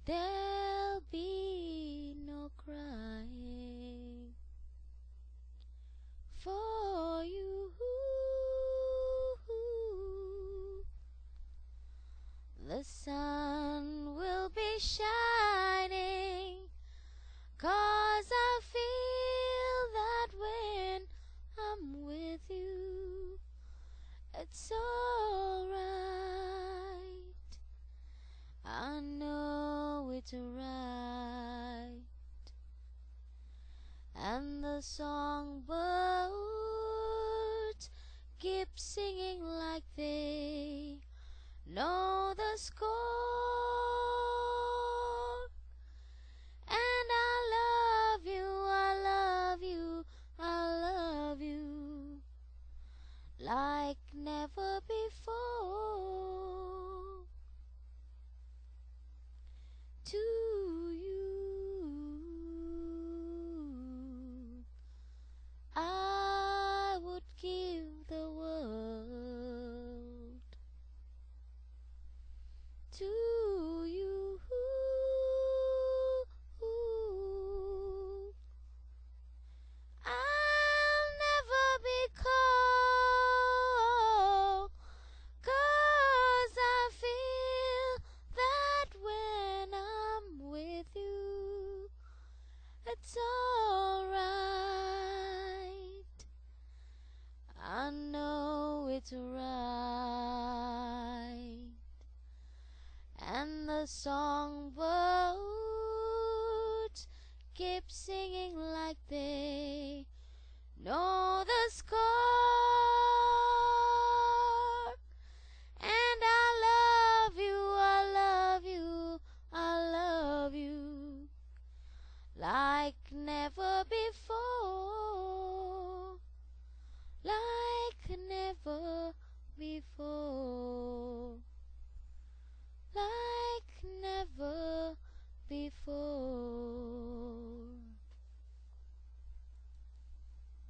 there'll be no crying for you. The sun will be shining, 'cause I feel that when I'm with you, it's alright. I know it's right. And the songbirds keep singing like they know the score. And I love you, I love you, I love you like never before. To you, I would give the world. To you, I'll never be cold, 'cause I feel that when I'm with you, it's alright. I know it's right. And the songbirds keep singing